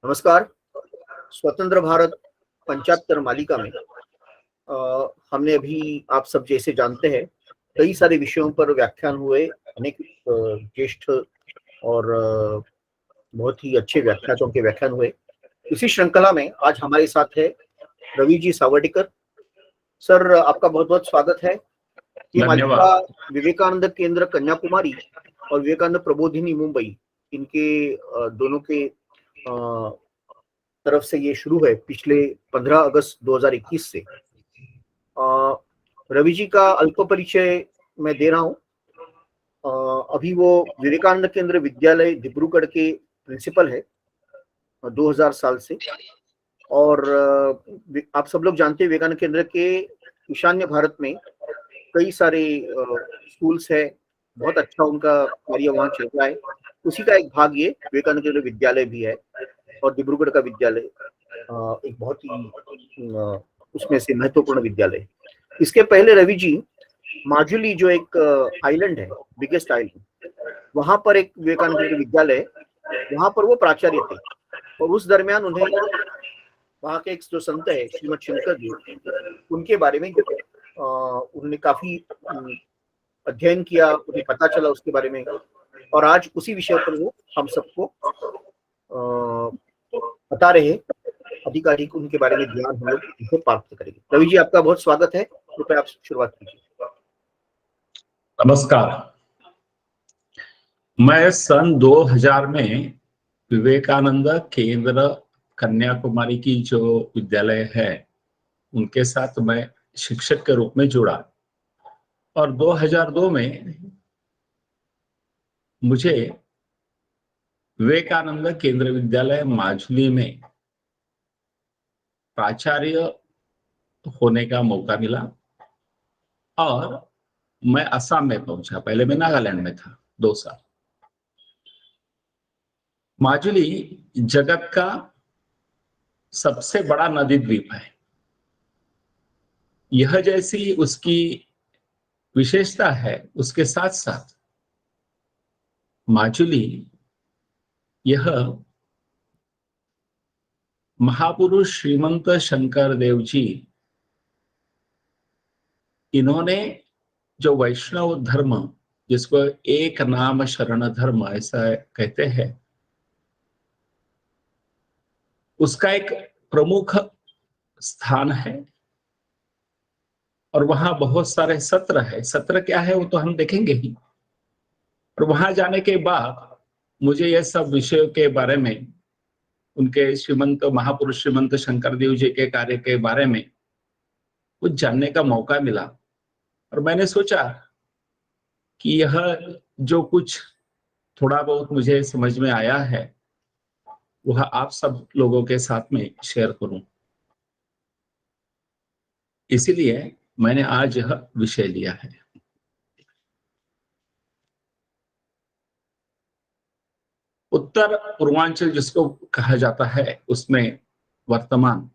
नमस्कार। स्वतंत्र भारत 75 मालिका में हमने अभी आप सब जैसे जानते हैं कई सारे विषयों पर व्याख्यान हुए। अनेक ज्येष्ठ और बहुत ही अच्छे व्याख्यातों के व्याख्यान हुए। इसी श्रृंखला में आज हमारे साथ है रवि जी सावर्डीकर। सर, आपका बहुत बहुत स्वागत है। ये मालिका विवेकानंद केंद्र कन्याकुमारी और विवेकानंद प्रबोधिनी मुंबई, इनके दोनों के तरफ से ये शुरू है पिछले 15 अगस्त 2021 से। रवि जी का अल्प परिचय मैं दे रहा हूँ। अभी वो विवेकानंद केंद्र विद्यालय डिब्रूगढ़ के प्रिंसिपल है 2000 साल से। और आप सब लोग जानते हैं विवेकानंद केंद्र के ईशान्य भारत में कई सारे स्कूल्स है। बहुत अच्छा उनका कार्य वहाँ चल रहा है। उसी का एक भाग ये विवेकानंद केंद्र विद्यालय भी है। और डिब्रूगढ़ का विद्यालय एक बहुत ही उसमें से महत्वपूर्ण विद्यालय। इसके पहले रवि जी माजुली, जो एक आइलैंड है, बिगेस्ट आइलैंड, वहां पर एक विवेकानंद विद्यालय, वहां पर वो प्राचार्य थे। और उस दरमियान उन्हें वहाँ के एक जो संत है श्रीमद शंकर जी, उनके बारे में उन्होंने काफी अध्ययन किया, उन्हें पता चला उसके बारे में। और आज उसी विषय पर वो हम सबको बता रहे अधिकारिक उनके बारे में ज्ञान हम लोग इसे प्राप्त करेंगे। रवि जी, आपका बहुत स्वागत है। कृपया आप शुरुआत कीजिए। नमस्कार। मैं सन 2000 में विवेकानंद केंद्र कन्याकुमारी की जो विद्यालय है उनके साथ मैं शिक्षक के रूप में जुड़ा। और 2002 में मुझे विवेकानंद केंद्र विद्यालय माजुली में प्राचार्य होने का मौका मिला और मैं असम में पहुंचा। पहले मैं नागालैंड में था 2 साल। माजुली जगत का सबसे बड़ा नदी द्वीप है। यह जैसी उसकी विशेषता है, उसके साथ साथ माजुली यह महापुरुष श्रीमंत शंकर देव जी, इन्होंने जो वैष्णव धर्म, जिसको एक नाम शरण धर्म ऐसा कहते हैं, उसका एक प्रमुख स्थान है। और वहां बहुत सारे सत्र है। सत्र क्या है वो तो हम देखेंगे ही। और वहां जाने के बाद मुझे यह सब विषयों के बारे में, उनके श्रीमंत महापुरुष श्रीमंत शंकर देव जी के कार्य के बारे में कुछ जानने का मौका मिला। और मैंने सोचा कि यह जो कुछ थोड़ा बहुत मुझे समझ में आया है वह आप सब लोगों के साथ में शेयर करूं। इसीलिए मैंने आज यह विषय लिया है। उत्तर पूर्वांचल जिसको कहा जाता है, उसमें वर्तमान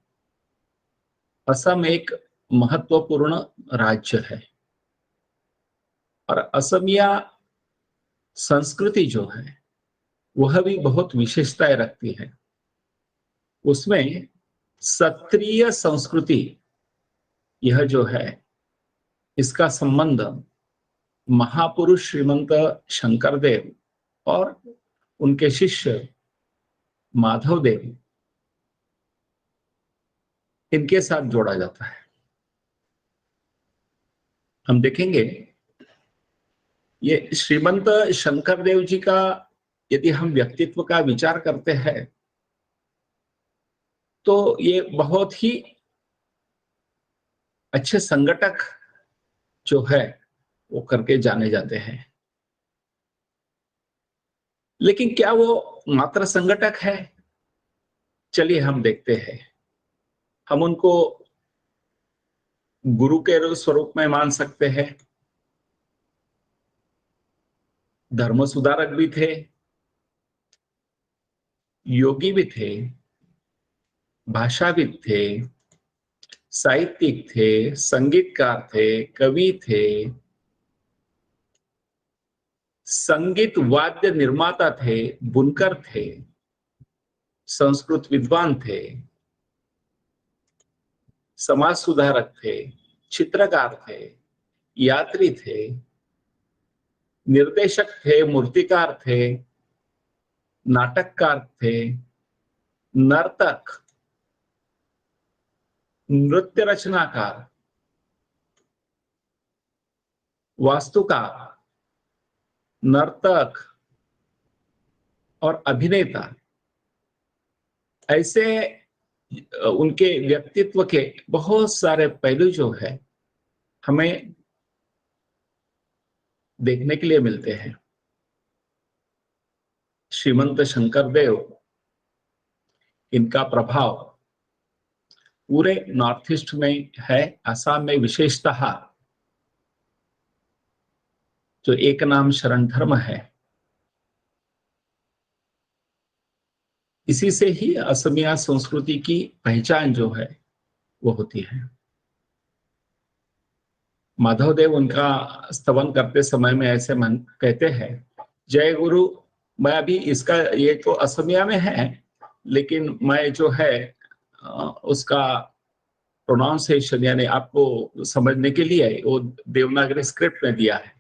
असम एक महत्वपूर्ण राज्य है। और असमिया संस्कृति जो है वह भी बहुत विशेषताएं रखती है। उसमें सत्रीय संस्कृति, यह जो है, इसका संबंध महापुरुष श्रीमंत शंकरदेव और उनके शिष्य माधवदेव, इनके साथ जोड़ा जाता है। हम देखेंगे ये श्रीमंत शंकरदेव जी का यदि हम व्यक्तित्व का विचार करते हैं तो ये बहुत ही अच्छे संगठक जो है वो करके जाने जाते हैं। लेकिन क्या वो मात्र संगठक है? चलिए हम देखते हैं। हम उनको गुरु के स्वरूप में मान सकते हैं, धर्म सुधारक भी थे, योगी भी थे, भाषाविद थे, साहित्यिक थे, संगीतकार थे, कवि थे, संगीत वाद्य निर्माता थे, बुनकर थे, संस्कृत विद्वान थे, समाज सुधारक थे, चित्रकार थे, यात्री थे, निर्देशक थे, मूर्तिकार थे, नाटककार थे, नर्तक, नृत्य रचनाकार, वास्तुकार, नर्तक और अभिनेता। ऐसे उनके व्यक्तित्व के बहुत सारे पहलू जो है हमें देखने के लिए मिलते हैं। श्रीमंत शंकरदेव, इनका प्रभाव पूरे नॉर्थ ईस्ट में है। असम में विशेषतः जो एक नाम शरण धर्म है, इसी से ही असमिया संस्कृति की पहचान जो है वो होती है। माधवदेव उनका स्तवन करते समय में ऐसे कहते हैं, जय गुरु, मैं अभी इसका ये तो असमिया में है, लेकिन मैं जो है उसका प्रोनाउंसिएशन यानी आपको समझने के लिए वो देवनागरी स्क्रिप्ट में दिया है।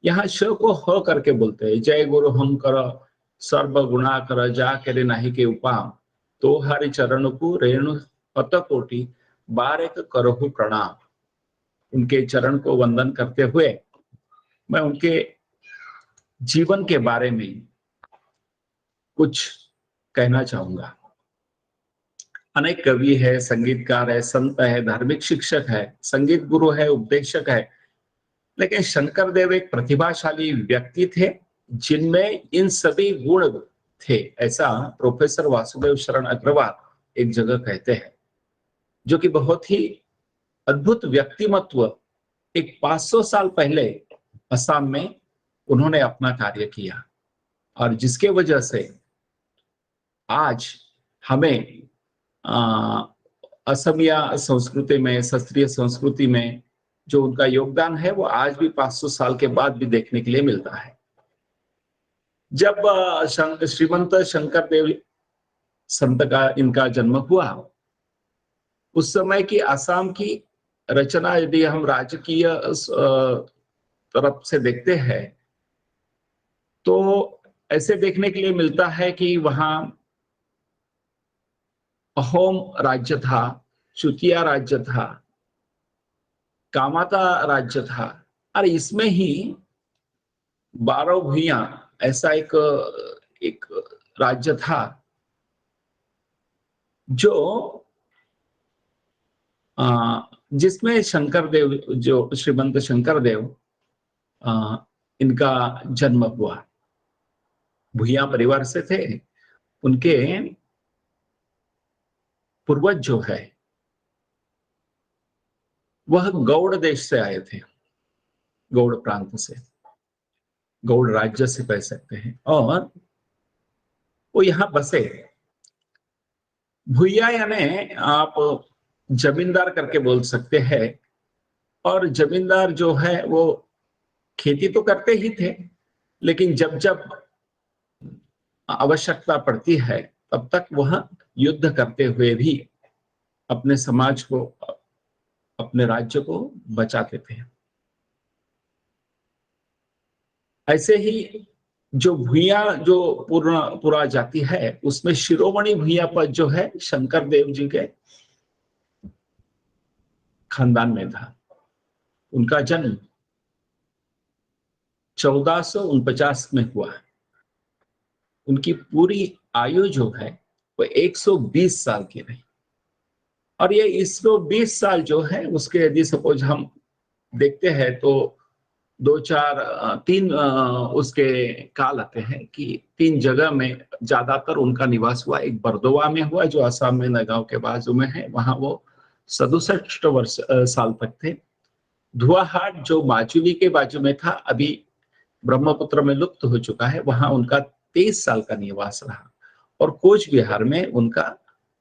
यहाँ श को ह करके बोलते हैं, जय गुरु हम कर सर्व गुणा कर जा करे नाही के उपाम, तो हरि चरण को रेणु पत कोटि बारेक करहु प्रणाम। उनके चरण को वंदन करते हुए मैं उनके जीवन के बारे में कुछ कहना चाहूंगा। अनेक कवि है, संगीतकार है, संत है, धार्मिक शिक्षक है, संगीत गुरु है, उपदेशक है, लेकिन शंकरदेव एक प्रतिभाशाली व्यक्ति थे जिनमें इन सभी गुण थे, ऐसा प्रोफेसर वासुदेव शरण अग्रवाल एक जगह कहते हैं, जो कि बहुत ही अद्भुत व्यक्तिमत्व एक 500 साल पहले असम में उन्होंने अपना कार्य किया और जिसके वजह से आज हमें असमिया संस्कृति में, शास्त्रीय संस्कृति में जो उनका योगदान है वो आज भी 500 साल के बाद भी देखने के लिए मिलता है। जब श्रीमंत शंकरदेव संत का इनका जन्म हुआ, उस समय की असम की रचना यदि हम राजकीय तरफ से देखते हैं तो ऐसे देखने के लिए मिलता है कि वहां अहोम राज्य था, चुतिया राज्य था, कामाता राज्य था और इसमें ही 12 भूइयां ऐसा एक राज्य था जो जिसमें शंकरदेव, जो श्रीमंत शंकरदेव इनका जन्म हुआ। भूइया परिवार से थे। उनके पूर्वज जो है वह गौड़ देश से आए थे, गौड़ प्रांत से, गौड़ राज्य से कह सकते हैं, और वो यहां बसे। भूइया यानी आप जमींदार करके बोल सकते हैं, और जमींदार जो है वो खेती तो करते ही थे, लेकिन जब जब आवश्यकता पड़ती है तब तक वह युद्ध करते हुए भी अपने समाज को, अपने राज्य को बचाते थे। ऐसे ही जो भूइया जो पूरा जाति है उसमें शिरोमणि भूइया पद जो है शंकरदेव जी के खानदान में था। उनका जन्म 1449 में हुआ। उनकी पूरी आयु जो है वो 120 साल की रही, और ये 120 साल जो है उसके यदि सपोज हम देखते हैं तो 3 उसके काल आते हैं कि 3 जगह में ज्यादातर उनका निवास हुआ। एक बरदोवा में हुआ जो असम में नगांव के बाजू में है, वहां वो 67 साल तक थे। धुआहाट जो माजुली के बाजू में था, अभी ब्रह्मपुत्र में लुप्त हो चुका है, वहां उनका 23 साल का निवास रहा, और कोच बिहार में उनका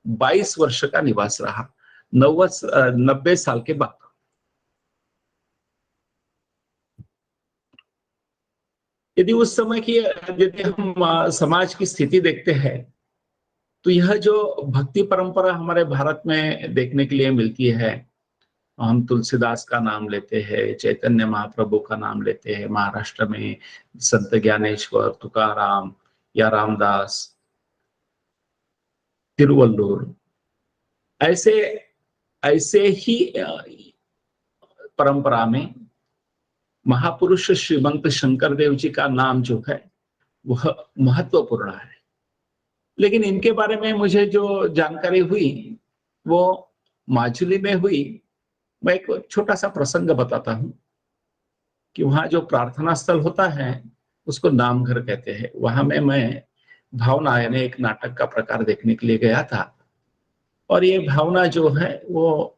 22 वर्ष का निवास रहा 90 साल के बाद। यदि उस समय की यदि हम समाज की स्थिति देखते हैं तो यह जो भक्ति परंपरा हमारे भारत में देखने के लिए मिलती है, हम तुलसीदास का नाम लेते हैं, चैतन्य महाप्रभु का नाम लेते हैं, महाराष्ट्र में संत ज्ञानेश्वर, तुकाराम या रामदास, तिरुवल्लुर, ऐसे ऐसे ही परंपरा में महापुरुष श्रीमंत शंकर देव जी का नाम जो है वह महत्वपूर्ण है। लेकिन इनके बारे में मुझे जो जानकारी हुई वो माजुली में हुई। मैं एक छोटा सा प्रसंग बताता हूं कि वहां जो प्रार्थना स्थल होता है उसको नामघर कहते हैं। वहां में मैं भावना यानी एक नाटक का प्रकार देखने के लिए गया था, और ये भावना जो है वो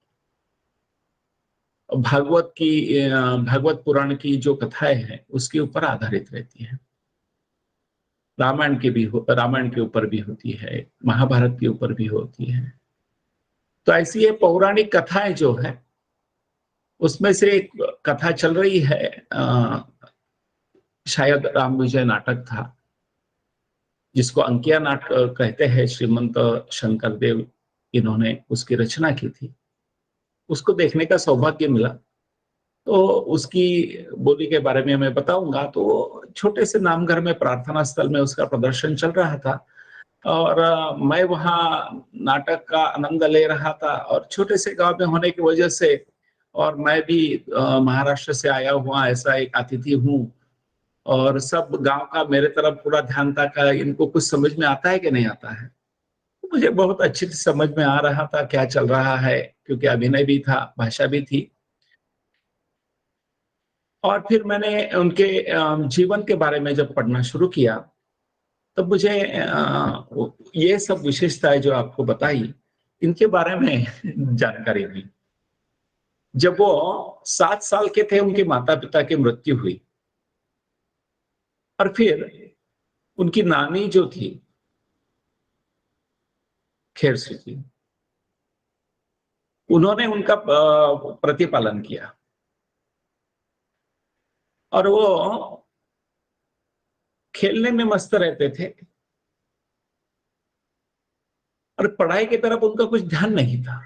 भागवत पुराण की जो कथाएं हैं उसके ऊपर आधारित रहती है। रामायण के ऊपर भी होती है, महाभारत के ऊपर भी होती है। तो ऐसी ये पौराणिक कथाएं जो है उसमें से एक कथा चल रही है, शायद राम विजय नाटक था जिसको अंकिया नाटक कहते हैं। श्रीमंत शंकर देव इन्होंने उसकी रचना की थी। उसको देखने का सौभाग्य मिला, तो उसकी बोली के बारे में मैं बताऊंगा। तो छोटे से नामघर में प्रार्थना स्थल में उसका प्रदर्शन चल रहा था, और मैं वहाँ नाटक का आनंद ले रहा था। और छोटे से गांव में होने की वजह से, और मैं भी महाराष्ट्र से आया हुआ ऐसा एक अतिथि हूँ, और सब गांव का मेरे तरफ पूरा ध्यान था कि इनको कुछ समझ में आता है कि नहीं आता है। तो मुझे बहुत अच्छी समझ में आ रहा था क्या चल रहा है, क्योंकि अभिनय भी था, भाषा भी थी। और फिर मैंने उनके जीवन के बारे में जब पढ़ना शुरू किया तब मुझे ये सब विशेषताएं जो आपको बताई इनके बारे में जानकारी हुई। जब वो 7 साल के थे उनके माता पिता की मृत्यु हुई, और फिर उनकी नानी जो थी खेरसू की, उन्होंने उनका प्रतिपालन किया। और वो खेलने में मस्त रहते थे और पढ़ाई की तरफ उनका कुछ ध्यान नहीं था।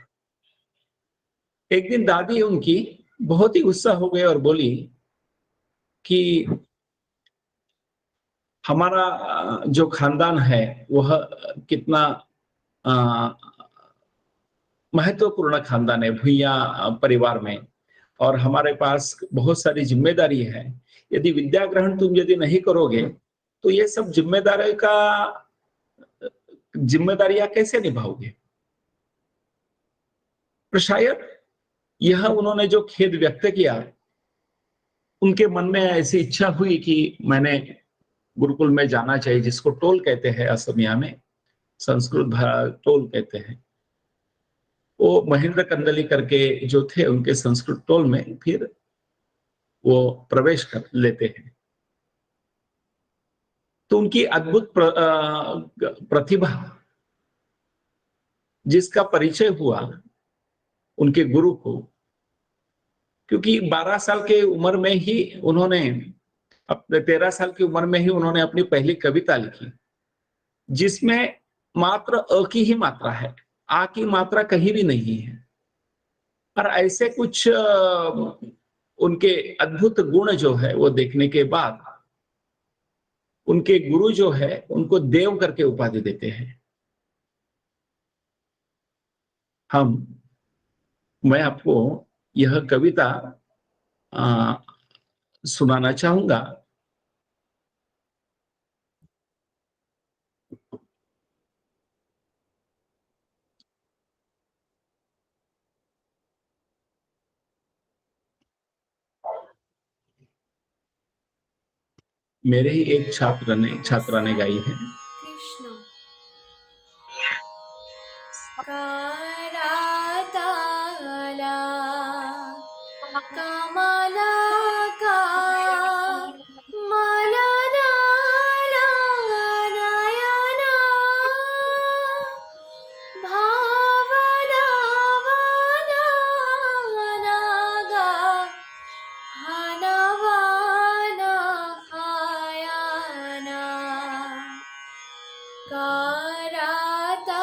एक दिन दादी उनकी बहुत ही गुस्सा हो गए और बोली कि हमारा जो खानदान है वह कितना महत्वपूर्ण खानदान है भुइया परिवार में, और हमारे पास बहुत सारी जिम्मेदारी है। यदि विद्या ग्रहण तुम यदि नहीं करोगे तो ये सब जिम्मेदारियां कैसे निभाओगे। तो शायद यह उन्होंने जो खेद व्यक्त किया, उनके मन में ऐसी इच्छा हुई कि मैंने गुरुकुल में जाना चाहिए, जिसको टोल कहते हैं असमिया में, संस्कृत टोल कहते हैं। वो महेंद्र कंदली करके जो थे उनके संस्कृत टोल में फिर वो प्रवेश कर लेते हैं। तो उनकी अद्भुत प्रतिभा जिसका परिचय हुआ उनके गुरु को, क्योंकि 12 साल के उम्र में ही उन्होंने, अपने 13 साल की उम्र में ही उन्होंने अपनी पहली कविता लिखी, जिसमें मात्र अ की ही मात्रा है, आ की मात्रा कहीं भी नहीं है। और ऐसे कुछ उनके अद्भुत गुण जो है वो देखने के बाद उनके गुरु जो है उनको देव करके उपाधि देते हैं। मैं आपको यह कविता सुनाना चाहूंगा। मेरे ही एक छात्रा ने गाई है। कृष्ण कमला का मलना नयना भावना वनागा हनवाना हायाना कराता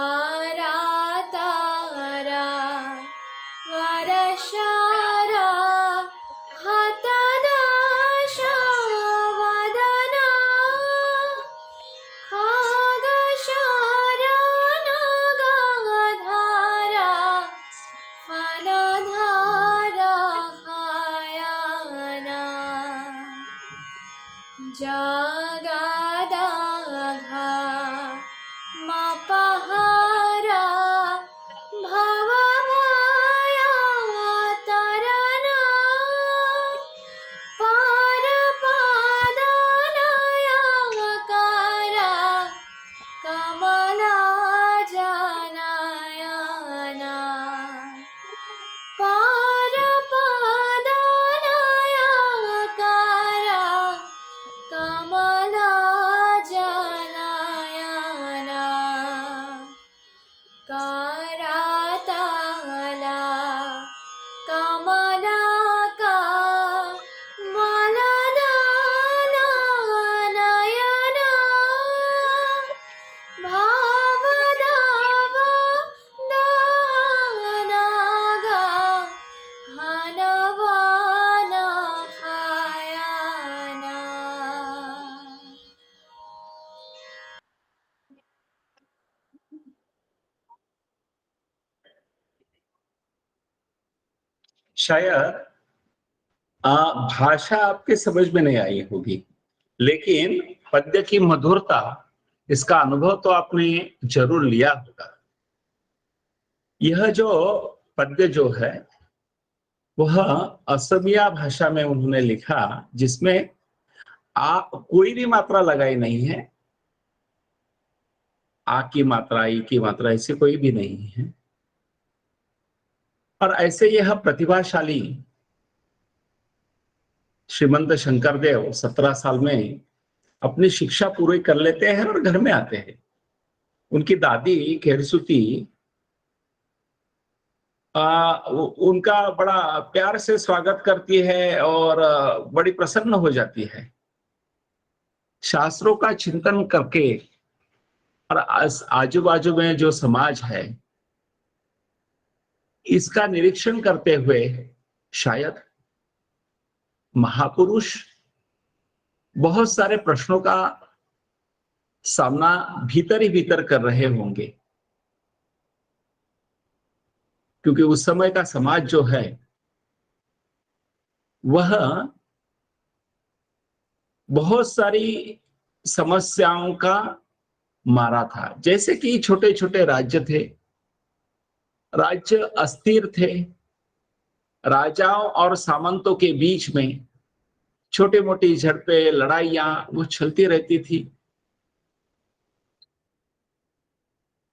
तारा वरशारा हतदाशा वदना खगशारा नागधारा फलधारा कायाना जगदाघा मपहारा भवमाया तरना परपदनयकारा कमला जनायना परपदनयकारा कमला जनायना करातला कमलाका मलदानयना भावदाव दानागा हनवाना खायाना। शायद भाषा आपके समझ में नहीं आई होगी, लेकिन पद्य की मधुरता, इसका अनुभव तो आपने जरूर लिया होगा। यह जो पद्य जो है वह असमिया भाषा में उन्होंने लिखा, जिसमें कोई भी मात्रा लगाई नहीं है। आ की मात्रा, ई की मात्रा ऐसी कोई भी नहीं है। और ऐसे यह प्रतिभाशाली श्रीमंत शंकरदेव 17 साल में अपनी शिक्षा पूरी कर लेते हैं और घर में आते हैं। उनकी दादी केरसुती उनका बड़ा प्यार से स्वागत करती है और बड़ी प्रसन्न हो जाती है। शास्त्रों का चिंतन करके और आजू बाजू में जो समाज है इसका निरीक्षण करते हुए शायद महापुरुष बहुत सारे प्रश्नों का सामना भीतर ही भीतर कर रहे होंगे, क्योंकि उस समय का समाज जो है वह बहुत सारी समस्याओं का मारा था। जैसे कि छोटे छोटे राज्य थे, राज्य अस्थिर थे, राजाओं और सामंतों के बीच में छोटी मोटी झड़पें, लड़ाइयां वो चलती रहती थी।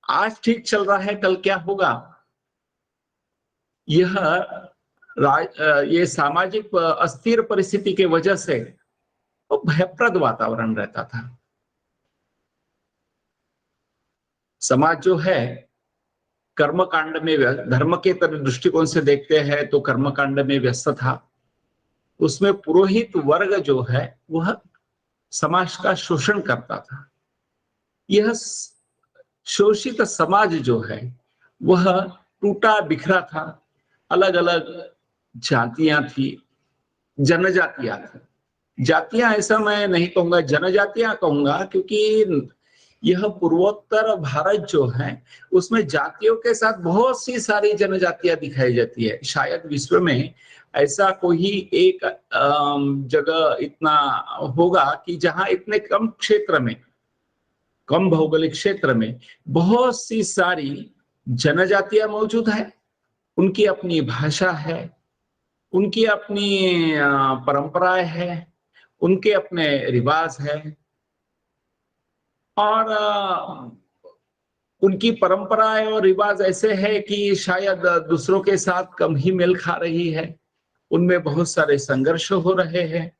आज ठीक चल रहा है, कल क्या होगा, ये सामाजिक अस्थिर परिस्थिति के वजह से वो भयप्रद वातावरण रहता था। समाज जो है कर्मकांड में, धर्म के दृष्टिकोण से देखते हैं तो कर्मकांड में व्यस्त था। उसमें पुरोहित वर्ग जो है वह समाज का शोषण करता था। यह शोषित समाज जो है वह टूटा बिखरा था। अलग अलग जातियां थी, जनजातियां थी। जातियां ऐसा मैं नहीं कहूंगा, जनजातियां कहूंगा, क्योंकि यह पूर्वोत्तर भारत जो है उसमें जातियों के साथ बहुत सी सारी जनजातियां दिखाई जाती है। शायद विश्व में ऐसा कोई एक जगह इतना होगा कि जहां इतने कम क्षेत्र में, कम भौगोलिक क्षेत्र में बहुत सी सारी जनजातियां मौजूद है। उनकी अपनी भाषा है, उनकी अपनी परंपराएं है, उनके अपने रिवाज है, और उनकी परंपराएं और रिवाज ऐसे है कि शायद दूसरों के साथ कम ही मेल खा रही है। उनमें बहुत सारे संघर्ष हो रहे हैं,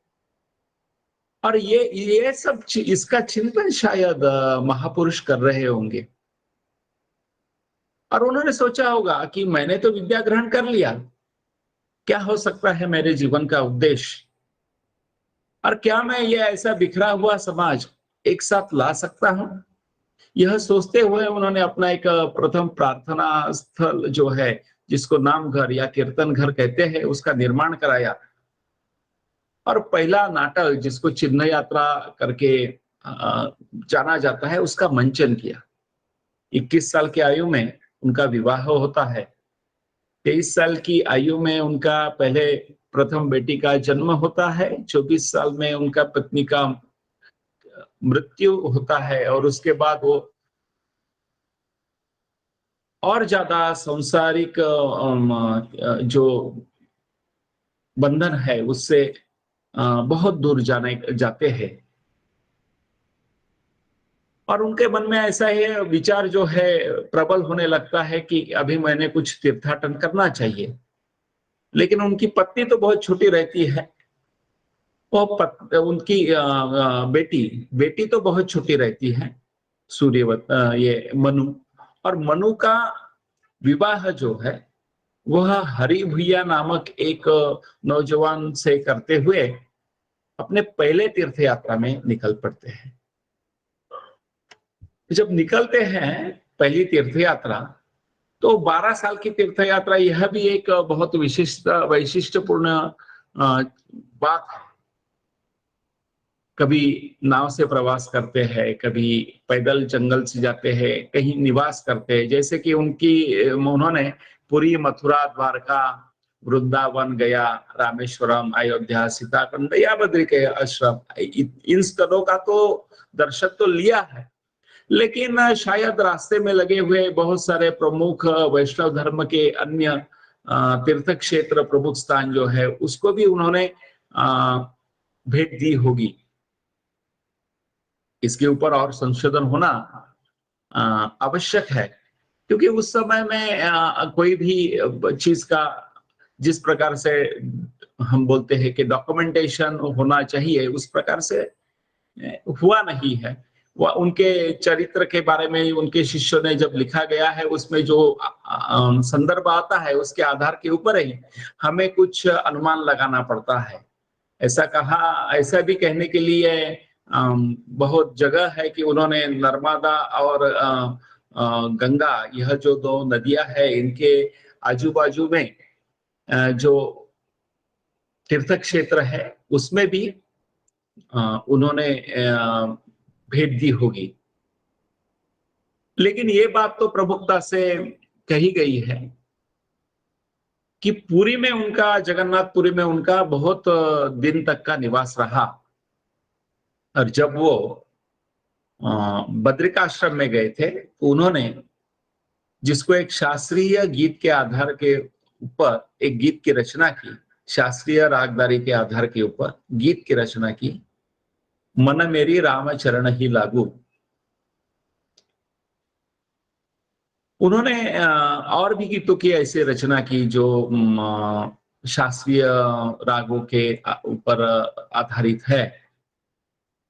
और ये सब इसका चिंतन शायद महापुरुष कर रहे होंगे। और उन्होंने सोचा होगा कि मैंने तो विद्या ग्रहण कर लिया, क्या हो सकता है मेरे जीवन का उद्देश्य, और क्या मैं ये ऐसा बिखरा हुआ समाज एक साथ ला सकता हूं। यह सोचते हुए उन्होंने अपना एक प्रथम प्रार्थना स्थल जो है, जिसको नाम घर या कीर्तन घर कहते हैं, उसका निर्माण कराया। और पहला नाटक जिसको चिन्ह यात्रा करके जाना जाता है, उसका मंचन किया। 21 साल की आयु में उनका विवाह होता है। 23 साल की आयु में उनका पहले प्रथम बेटी का जन्म होता है। 24 साल में उनका पत्नी का मृत्यु होता है और उसके बाद वो और ज्यादा सांसारिक जो बंधन है उससे बहुत दूर जाते हैं। और उनके मन में ऐसा ये विचार जो है प्रबल होने लगता है कि अभी मैंने कुछ तीर्थाटन करना चाहिए। लेकिन उनकी पत्नी तो बहुत छोटी रहती है। वो उनकी बेटी तो बहुत छोटी रहती है, ये मनु। और मनु का विवाह जो है वह हरि भुइया नामक एक नौजवान से करते हुए अपने पहले तीर्थ यात्रा में निकल पड़ते हैं। जब निकलते हैं पहली तीर्थ यात्रा, तो 12 साल की तीर्थ यात्रा, यह भी एक बहुत वैशिष्टपूर्ण बात है। कभी नाव से प्रवास करते हैं, कभी पैदल जंगल से जाते हैं, कहीं निवास करते हैं। जैसे कि उन्होंने पुरी, मथुरा, द्वारका, वृंदावन, गया, रामेश्वरम, अयोध्या, सीताकुंड या बद्री के आश्रम, इन स्थलों का तो दर्शन तो लिया है। लेकिन शायद रास्ते में लगे हुए बहुत सारे प्रमुख वैष्णव धर्म के अन्य तीर्थ क्षेत्र, प्रमुख स्थान जो है, उसको भी उन्होंने भेंट दी होगी। इसके ऊपर और संशोधन होना आवश्यक है, क्योंकि उस समय में कोई भी चीज का जिस प्रकार से हम बोलते हैं कि डॉक्यूमेंटेशन होना चाहिए, उस प्रकार से हुआ नहीं है। वह उनके चरित्र के बारे में उनके शिष्यों ने जब लिखा गया है, उसमें जो संदर्भ आता है, उसके आधार के ऊपर ही हमें कुछ अनुमान लगाना पड़ता है। ऐसा भी कहने के लिए बहुत जगह है कि उन्होंने नर्मदा और गंगा, यह जो दो नदियां है, इनके आजू बाजू में जो तीर्थ क्षेत्र है उसमें भी उन्होंने भेंट दी होगी। लेकिन ये बात तो प्रमुखता से कही गई है कि पुरी में उनका, जगन्नाथपुरी में उनका बहुत दिन तक का निवास रहा। और जब वो बद्रिकाश्रम में गए थे, तो उन्होंने, जिसको एक शास्त्रीय गीत के आधार के ऊपर एक गीत की रचना की, शास्त्रीय रागदारी के आधार के ऊपर गीत की रचना की, मन मेरी राम चरण ही लागू। उन्होंने और भी गीतों की ऐसी रचना की जो शास्त्रीय रागों के ऊपर आधारित है।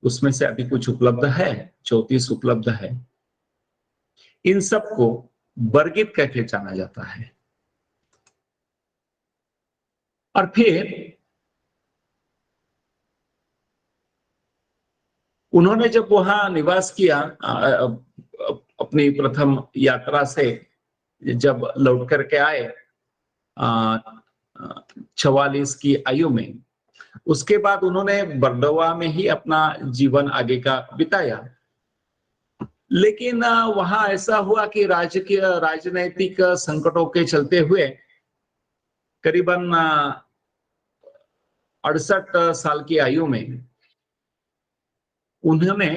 उसमें से अभी कुछ उपलब्ध है, 34 उपलब्ध है। इन सबको बरगीत कहकर जाना जाता है। और फिर उन्होंने जब वहां निवास किया, अपनी प्रथम यात्रा से जब लौट करके आए 44 की आयु में, उसके बाद उन्होंने बरदवा में ही अपना जीवन आगे का बिताया। लेकिन वहां ऐसा हुआ कि राजनैतिक संकटों के चलते हुए करीबन 68 साल की आयु में उन्होंने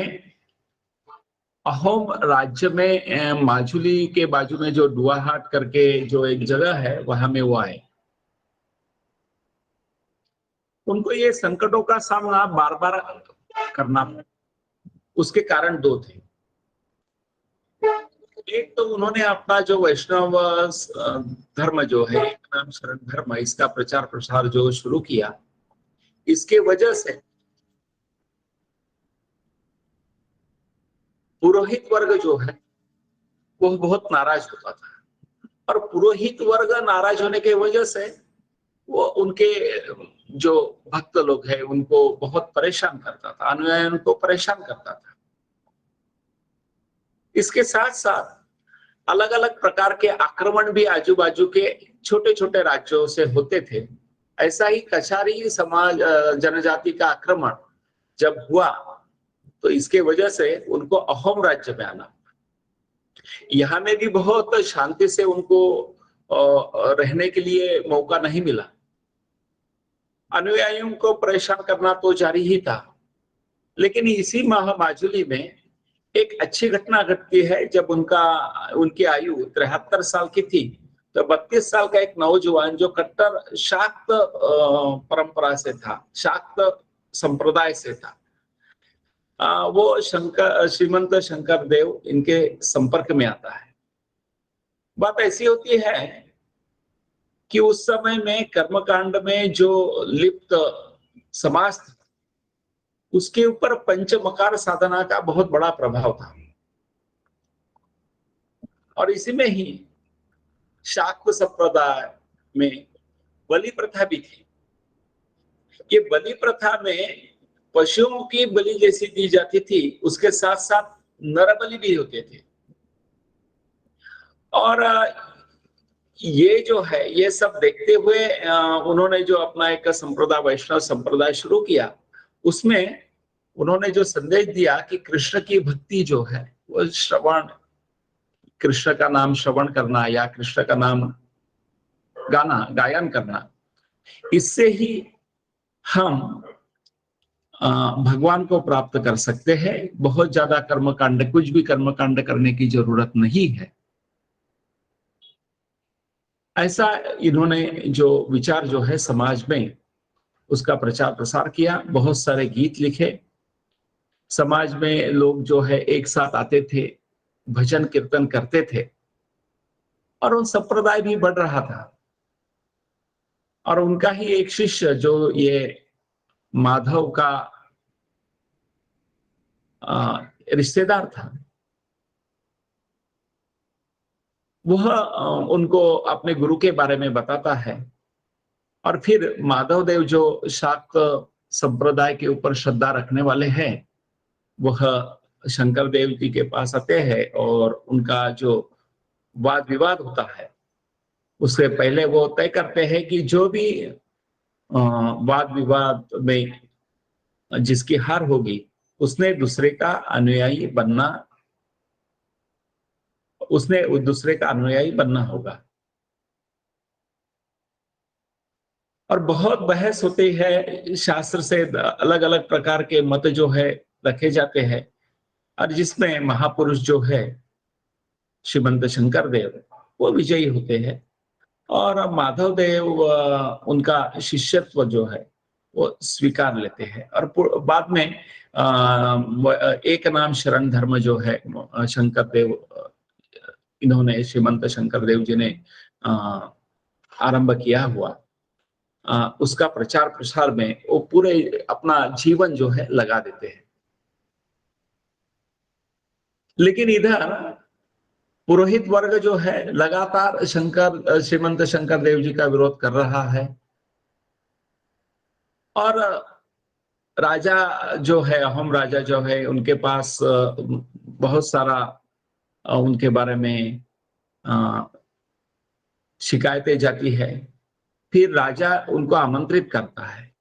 अहोम राज्य में माजुली के बाजू में जो डुआहाट करके जो एक जगह है, वहां में वो आए। उनको ये संकटों का सामना बार बार करना पड़ा। उसके कारण दो थे। एक तो उन्होंने अपना जो वैष्णव धर्म जो है, नाम शरण धर्म, इसका प्रचार प्रसार जो शुरू किया, इसके वजह से पुरोहित वर्ग जो है वो बहुत नाराज होता था। और पुरोहित वर्ग नाराज होने की वजह से वो उनके जो भक्त लोग हैं उनको बहुत परेशान करता था, अनुयायियों को परेशान करता था। इसके साथ साथ अलग अलग प्रकार के आक्रमण भी आजू बाजू के छोटे छोटे राज्यों से होते थे। ऐसा ही कछारी समाज जनजाति का आक्रमण जब हुआ तो इसके वजह से उनको अहोम राज्य में आना, यहाँ में भी बहुत शांति से उनको रहने के लिए मौका नहीं मिला। अनुयायियों को परेशान करना तो जारी ही था। लेकिन इसी माह माजुली में एक अच्छी घटना घटती है। जब उनकी आयु 73 साल की थी तो 32 साल का एक नौजवान जो कट्टर शाक्त परंपरा से था, शाक्त संप्रदाय से था, वो श्रीमंत शंकर देव इनके संपर्क में आता है। बात ऐसी होती है कि उस समय में कर्मकांड में जो लिप्त समाज था उसके ऊपर पंचमकार साधना का बहुत बड़ा प्रभाव था, और इसी में ही शाक्त संप्रदाय में बलि प्रथा भी थी। ये बलि प्रथा में पशुओं की बलि जैसी दी जाती थी, उसके साथ साथ नर बलि भी होते थे। और ये जो है, ये सब देखते हुए उन्होंने जो अपना एक संप्रदाय, वैष्णव संप्रदाय शुरू किया, उसमें उन्होंने जो संदेश दिया कि कृष्ण की भक्ति जो है वो श्रवण, कृष्ण का नाम श्रवण करना या कृष्ण का नाम गाना, गायन करना, इससे ही हम भगवान को प्राप्त कर सकते हैं। बहुत ज्यादा कर्मकांड, कुछ भी कर्मकांड करने की जरूरत नहीं है। ऐसा इन्होंने जो विचार जो है समाज में उसका प्रचार प्रसार किया। बहुत सारे गीत लिखे, समाज में लोग जो है एक साथ आते थे, भजन कीर्तन करते थे, और उन संप्रदाय भी बढ़ रहा था। और उनका ही एक शिष्य जो ये माधव का रिश्तेदार था, वह उनको अपने गुरु के बारे में बताता है। और फिर माधव देव जो शाक्त संप्रदाय के ऊपर श्रद्धा रखने वाले हैं, वह शंकर देव जी के पास आते हैं और उनका जो वाद विवाद होता है उससे पहले वो तय करते हैं कि जो भी वाद विवाद में जिसकी हार होगी उसने दूसरे का अनुयायी बनना होगा। और बहुत बहस होती है, शास्त्र से अलग अलग प्रकार के मत जो है रखे जाते हैं, और जिसमें महापुरुष जो है श्रीमंत शंकर देव वो विजयी होते हैं, और माधव देव उनका शिष्यत्व जो है वो स्वीकार लेते हैं। और बाद में एक नाम शरण धर्म जो है शंकर देव, इन्होंने श्रीमंत शंकर देव जी ने आरंभ किया हुआ, उसका प्रचार प्रसार में वो पूरे अपना जीवन जो है लगा देते हैं। लेकिन इधर पुरोहित वर्ग जो है लगातार श्रीमंत शंकर देव जी का विरोध कर रहा है, और राजा जो है, अहोम राजा जो है, उनके पास बहुत सारा उनके बारे में शिकायतें जाती है। फिर राजा उनको आमंत्रित करता है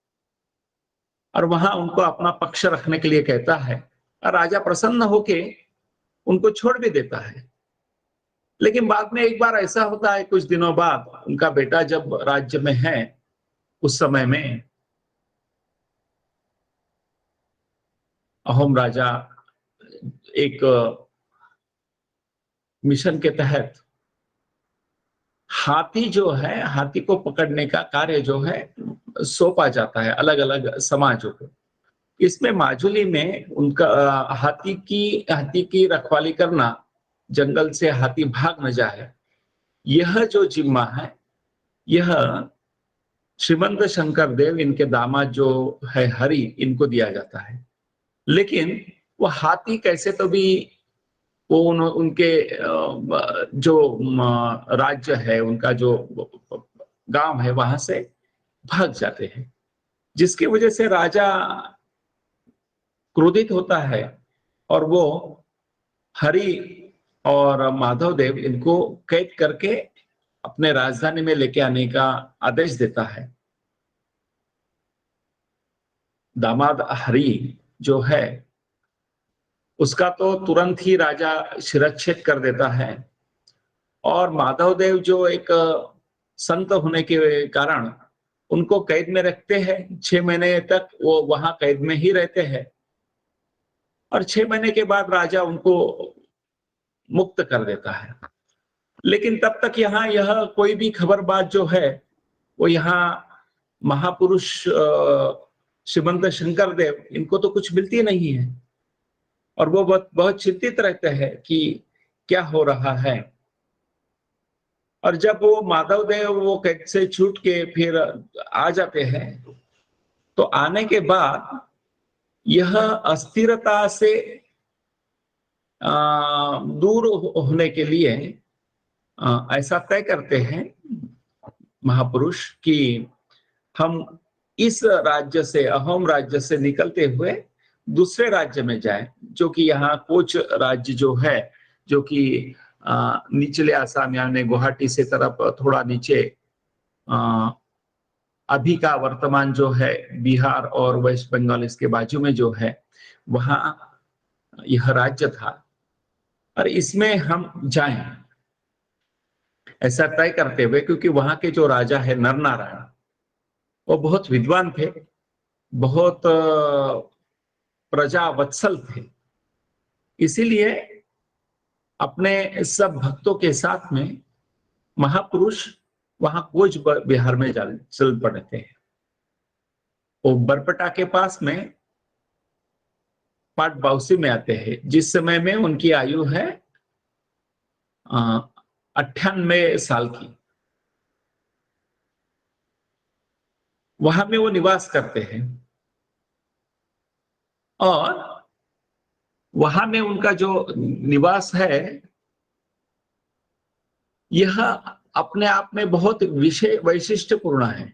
और वहां उनको अपना पक्ष रखने के लिए कहता है, और राजा प्रसन्न होके उनको छोड़ भी देता है। लेकिन बाद में एक बार ऐसा होता है, कुछ दिनों बाद उनका बेटा जब राज्य में है, उस समय में अहोम राजा एक मिशन के तहत हाथी जो है, हाथी को पकड़ने का कार्य जो है सौंपा जाता है अलग अलग समाजों को। इसमें माजुली में उनका हाथी की रखवाली करना, जंगल से हाथी भाग न जाए, यह जो जिम्मा है यह श्रीमंत शंकर देव, इनके दामाद जो है हरि, इनको दिया जाता है। लेकिन वो हाथी कैसे तो भी वो उनके जो राज्य है, उनका जो गांव है, वहां से भाग जाते हैं, जिसकी वजह से राजा क्रोधित होता है और वो हरि और माधव देव इनको कैद करके अपने राजधानी में लेके आने का आदेश देता है। दामाद हरि जो है उसका तो तुरंत ही राजा शिरच्छेद कर देता है, और माधव देव जो एक संत होने के कारण उनको कैद में रखते हैं। 6 महीने तक वो वहां कैद में ही रहते हैं, और 6 महीने के बाद राजा उनको मुक्त कर देता है। लेकिन तब तक यहाँ यह कोई भी खबर बात जो है वो यहाँ महापुरुष श्रीमंत शंकर देव इनको तो कुछ मिलती नहीं है, और वो बहुत चिंतित रहते हैं कि क्या हो रहा है। और जब वो माधव देव वो कैद से छूट के फिर आ जाते हैं, तो आने के बाद यह अस्थिरता से दूर होने के लिए ऐसा तय करते हैं महापुरुष कि हम इस राज्य से, अहोम राज्य से निकलते हुए दूसरे राज्य में जाएं, जो कि यहाँ कोच राज्य जो है, जो कि निचले आसाम यानी गुवाहाटी से तरफ थोड़ा नीचे, अभी का वर्तमान जो है बिहार और वेस्ट बंगाल इसके बाजू में जो है, वहां यह राज्य था, और इसमें हम जाएं ऐसा तय करते हुए, क्योंकि वहां के जो राजा है नरनारायण वो बहुत विद्वान थे, बहुत प्रजा वत्सल थे। इसीलिए अपने सब भक्तों के साथ में महापुरुष वहां कोच बिहार में चल पड़ते हैं। वो बरपटा के पास में पाट बाउसी में आते हैं, जिस समय में उनकी आयु है 98 साल की। वहां में वो निवास करते हैं, और वहां में उनका जो निवास है यह अपने आप में बहुत वैशिष्टपूर्ण है।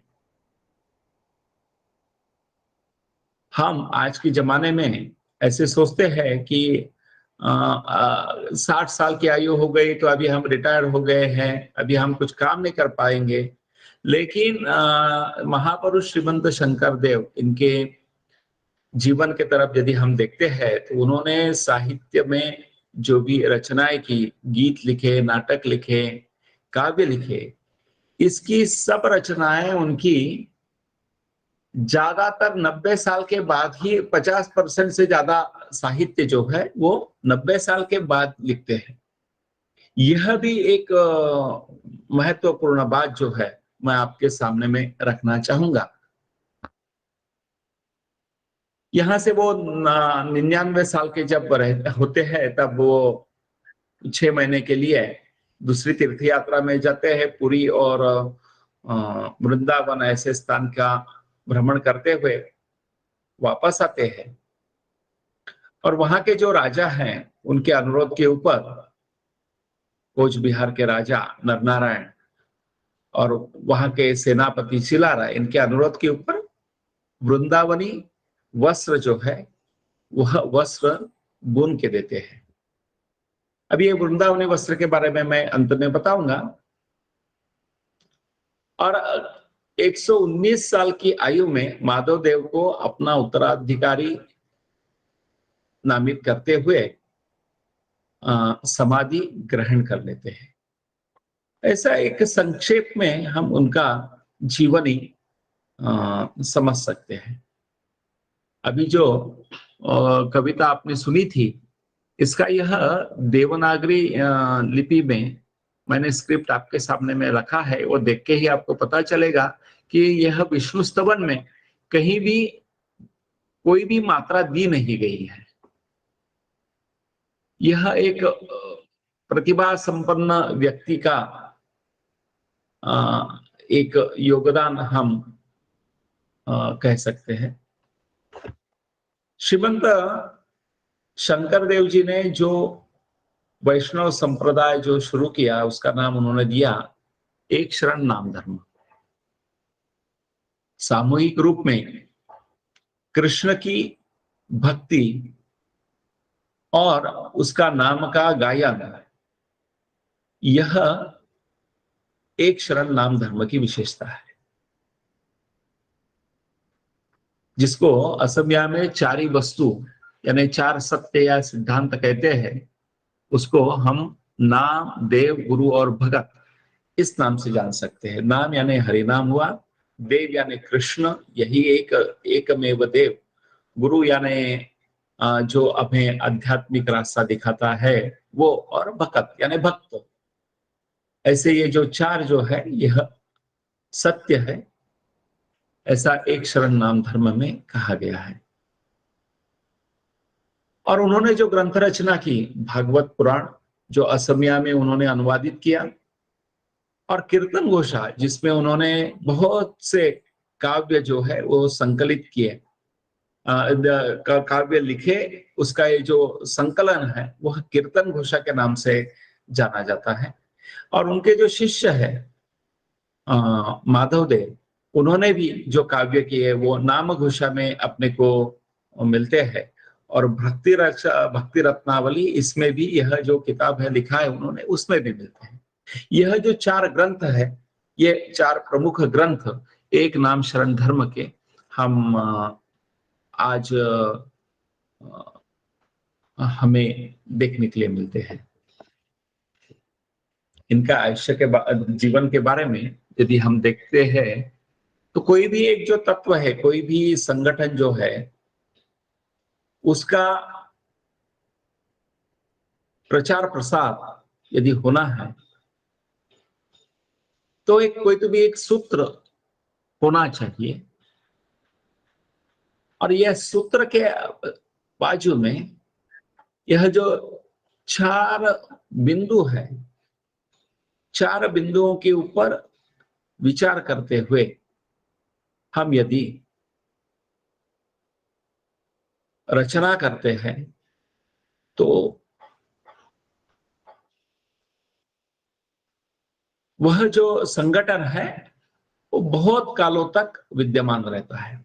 हम आज के जमाने में ऐसे सोचते हैं कि 60 साल की आयु हो गई तो अभी हम रिटायर हो गए हैं, अभी हम कुछ काम नहीं कर पाएंगे। लेकिन महापुरुष श्रीमंत शंकर देव, इनके जीवन के तरफ यदि हम देखते हैं तो उन्होंने साहित्य में जो भी रचनाएं की, गीत लिखे, नाटक लिखे, काव्य लिखे, इसकी सब रचनाएं उनकी ज्यादातर 90 साल के बाद ही, 50% से ज्यादा साहित्य जो है वो 90 साल के बाद लिखते हैं। यह भी एक महत्वपूर्ण बात जो है मैं आपके सामने में रखना चाहूंगा। यहां से वो 99 साल के जब होते हैं तब वो 6 महीने के लिए दूसरी तीर्थ यात्रा में जाते हैं। पुरी और वृंदावन ऐसे स्थान का भ्रमण करते हुए वापस आते हैं, और वहां के जो राजा हैं उनके अनुरोध के ऊपर कोच बिहार के राजा नरनारायण और वहां के सेनापति शिलाराय, इनके अनुरोध के ऊपर वृंदावनी वस्त्र जो है वह वस्त्र बुन के देते हैं। अब ये वृंदावनी वस्त्र के बारे में मैं अंत में बताऊंगा। और 119 साल की आयु में माधव देव को अपना उत्तराधिकारी नामित करते हुए समाधि ग्रहण कर लेते हैं। ऐसा एक संक्षेप में हम उनका जीवनी समझ सकते हैं। अभी जो कविता आपने सुनी थी, इसका यह देवनागरी लिपि में मैंने स्क्रिप्ट आपके सामने में रखा है, वो देख के ही आपको पता चलेगा कि यह विष्णु स्तवन में कहीं भी कोई भी मात्रा दी नहीं गई है। यह एक प्रतिभा संपन्न व्यक्ति का एक योगदान हम कह सकते हैं। श्रीमंत शंकर देव जी ने जो वैष्णव संप्रदाय जो शुरू किया, उसका नाम उन्होंने दिया एक शरण नाम धर्म। सामूहिक रूप में कृष्ण की भक्ति और उसका नाम का गायन यह एक शरण नाम धर्म की विशेषता है, जिसको असमिया में चारी वस्तु यानी चार सत्य या सिद्धांत कहते हैं। उसको हम नाम, देव, गुरु और भगत इस नाम से जान सकते हैं। नाम यानी हरि नाम हुआ, देव यानी कृष्ण, यही एकमेव देव, गुरु यानी जो हमें आध्यात्मिक रास्ता दिखाता है वो, और भगत यानी भक्त। ऐसे ये जो चार जो है यह सत्य है, ऐसा एक शरण नाम धर्म में कहा गया है। और उन्होंने जो ग्रंथ रचना की, भागवत पुराण जो असमिया में उन्होंने अनुवादित किया, और कीर्तन घोषा जिसमें उन्होंने बहुत से काव्य जो है वो संकलित किए, काव्य लिखे, उसका ये जो संकलन है वह कीर्तन घोषा के नाम से जाना जाता है। और उनके जो शिष्य है माधव देव, उन्होंने भी जो काव्य किए वो नाम घोषा में अपने को मिलते हैं। और भक्ति रत्नावली, इसमें भी यह जो किताब है लिखा है उन्होंने, उसमें भी मिलते हैं। यह जो चार ग्रंथ है, ये चार प्रमुख ग्रंथ एक नाम शरण धर्म के हम आज हमें देखने के लिए मिलते हैं। इनका आयुष्य के जीवन के बारे में यदि हम देखते हैं तो कोई भी एक जो तत्व है, कोई भी संगठन जो है, उसका प्रचार प्रसार यदि होना है तो कोई तो भी एक सूत्र होना चाहिए। और यह सूत्र के बाजू में यह जो चार बिंदु है, चार बिंदुओं के ऊपर विचार करते हुए हम यदि रचना करते हैं तो वह जो संगठन है वो बहुत कालों तक विद्यमान रहता है।